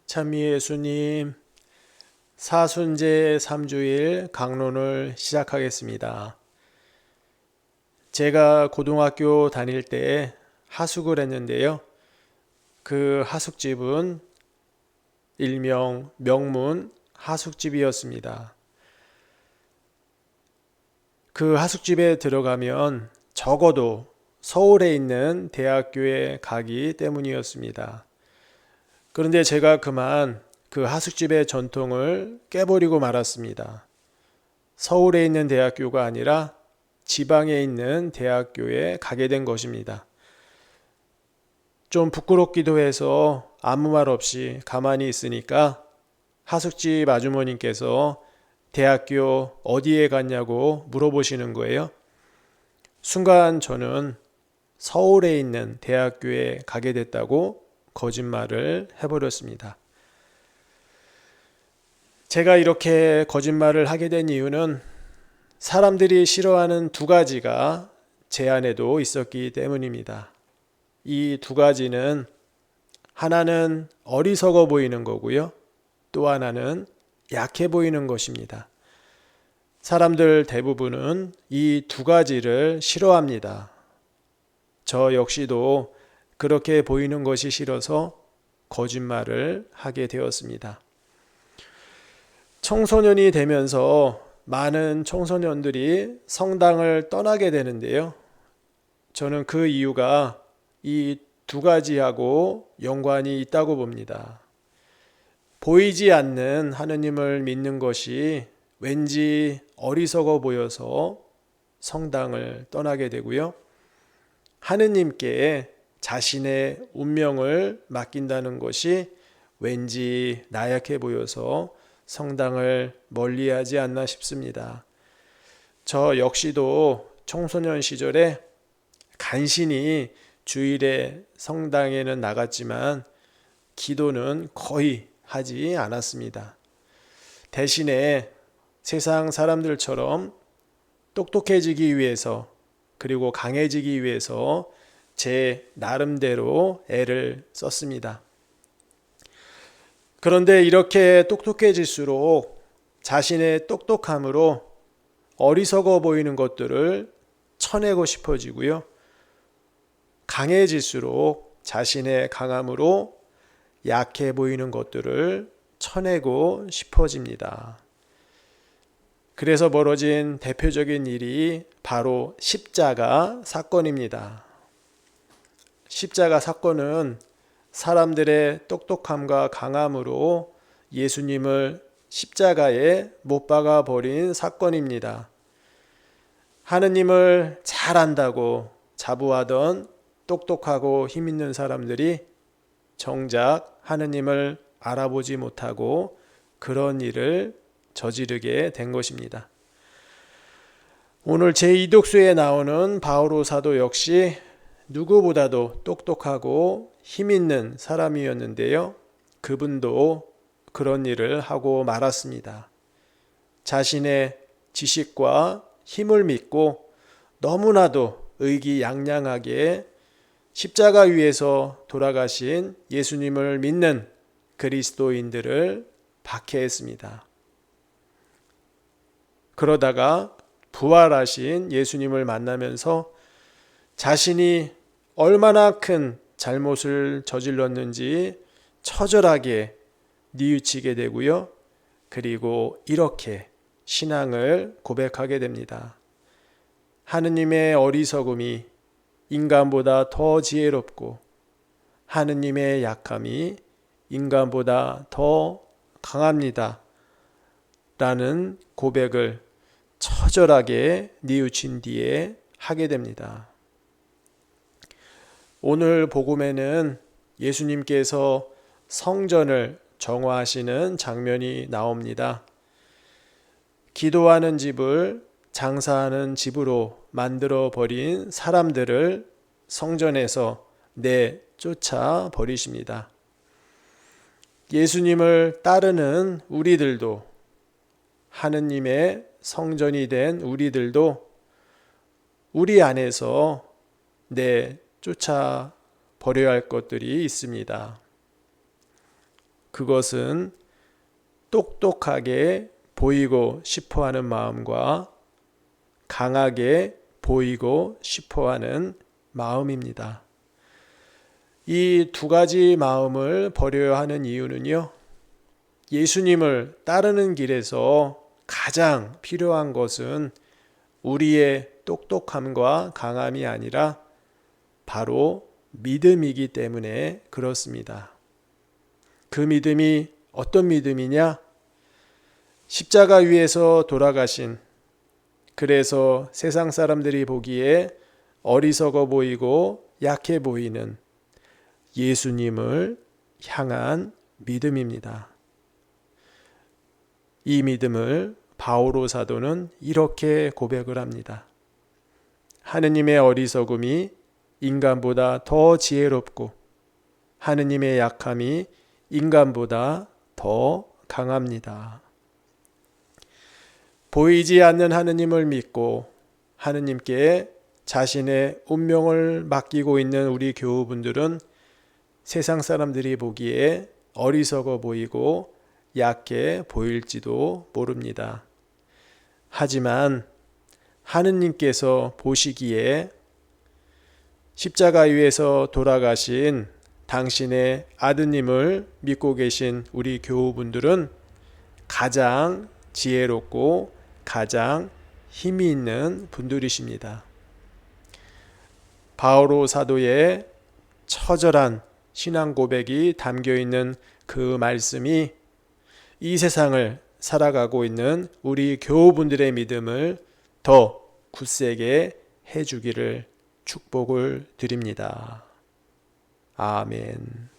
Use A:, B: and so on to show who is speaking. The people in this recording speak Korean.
A: 참미의 예수님, 사순제 3주일 강론을 시작하겠습니다. 제가 고등학교 다닐 때 하숙을 했는데요. 그 하숙집은 일명 명문 하숙집이었습니다. 그 하숙집에 들어가면 적어도 서울에 있는 대학교에 가기 때문이었습니다. 그런데 제가 그만 그 하숙집의 전통을 깨버리고 말았습니다. 서울에 있는 대학교가 아니라 지방에 있는 대학교에 가게 된 것입니다. 좀 부끄럽기도 해서 아무 말 없이 가만히 있으니까 하숙집 아주머님께서 대학교 어디에 갔냐고 물어보시는 거예요. 순간 저는 서울에 있는 대학교에 가게 됐다고 거짓말을 해버렸습니다. 제가 이렇게 거짓말을 하게 된 이유는 사람들이 싫어하는 두 가지가 제 안에도 있었기 때문입니다. 이 두 가지는 하나는 어리석어 보이는 거고요. 또 하나는 약해 보이는 것입니다. 사람들 대부분은 이 두 가지를 싫어합니다. 저 역시도 그렇게 보이는 것이 싫어서 거짓말을 하게 되었습니다. 청소년이 되면서 많은 청소년들이 성당을 떠나게 되는데요. 저는 그 이유가 이 두 가지하고 연관이 있다고 봅니다. 보이지 않는 하느님을 믿는 것이 왠지 어리석어 보여서 성당을 떠나게 되고요. 하느님께 자신의 운명을 맡긴다는 것이 왠지 나약해 보여서 성당을 멀리하지 않나 싶습니다. 저 역시도 청소년 시절에 간신히 주일에 성당에는 나갔지만 기도는 거의 하지 않았습니다. 대신에 세상 사람들처럼 똑똑해지기 위해서 그리고 강해지기 위해서 제 나름대로 애를 썼습니다. 그런데 이렇게 똑똑해질수록 자신의 똑똑함으로 어리석어 보이는 것들을 쳐내고 싶어지고요. 강해질수록 자신의 강함으로 약해 보이는 것들을 쳐내고 싶어집니다. 그래서 벌어진 대표적인 일이 바로 십자가 사건입니다. 십자가 사건은 사람들의 똑똑함과 강함으로 예수님을 십자가에 못 박아 버린 사건입니다. 하느님을 잘 안다고 자부하던 똑똑하고 힘 있는 사람들이 정작 하느님을 알아보지 못하고 그런 일을 저지르게 된 것입니다. 오늘 제2독서에 나오는 바오로 사도 역시 누구보다도 똑똑하고 힘 있는 사람이었는데요. 그분도 그런 일을 하고 말았습니다. 자신의 지식과 힘을 믿고 너무나도 의기양양하게 십자가 위에서 돌아가신 예수님을 믿는 그리스도인들을 박해했습니다. 그러다가 부활하신 예수님을 만나면서 자신이 얼마나 큰 잘못을 저질렀는지 처절하게 뉘우치게 되고요. 그리고 이렇게 신앙을 고백하게 됩니다. 하느님의 어리석음이 인간보다 더 지혜롭고 하느님의 약함이 인간보다 더 강합니다. 라는 고백을 처절하게 뉘우친 뒤에 하게 됩니다. 오늘 복음에는 예수님께서 성전을 정화하시는 장면이 나옵니다. 기도하는 집을 장사하는 집으로 만들어 버린 사람들을 성전에서 내쫓아 버리십니다. 예수님을 따르는 우리들도 하느님의 성전이 된 우리들도 우리 안에서 쫓아 버려야 할 것들이 있습니다. 그것은 똑똑하게 보이고 싶어하는 마음과 강하게 보이고 싶어하는 마음입니다. 이 두 가지 마음을 버려야 하는 이유는요, 예수님을 따르는 길에서 가장 필요한 것은 우리의 똑똑함과 강함이 아니라 바로 믿음이기 때문에 그렇습니다. 그 믿음이 어떤 믿음이냐? 십자가 위에서 돌아가신, 그래서 세상 사람들이 보기에 어리석어 보이고 약해 보이는 예수님을 향한 믿음입니다. 이 믿음을 바오로 사도는 이렇게 고백을 합니다. 하느님의 어리석음이 인간보다 더 지혜롭고 하느님의 약함이 인간보다 더 강합니다. 보이지 않는 하느님을 믿고 하느님께 자신의 운명을 맡기고 있는 우리 교우분들은 세상 사람들이 보기에 어리석어 보이고 약해 보일지도 모릅니다. 하지만 하느님께서 보시기에 십자가 위에서 돌아가신 당신의 아드님을 믿고 계신 우리 교우분들은 가장 지혜롭고 가장 힘이 있는 분들이십니다. 바오로 사도의 처절한 신앙 고백이 담겨 있는 그 말씀이 이 세상을 살아가고 있는 우리 교우분들의 믿음을 더 굳세게 해주기를 축복을 드립니다. 아멘.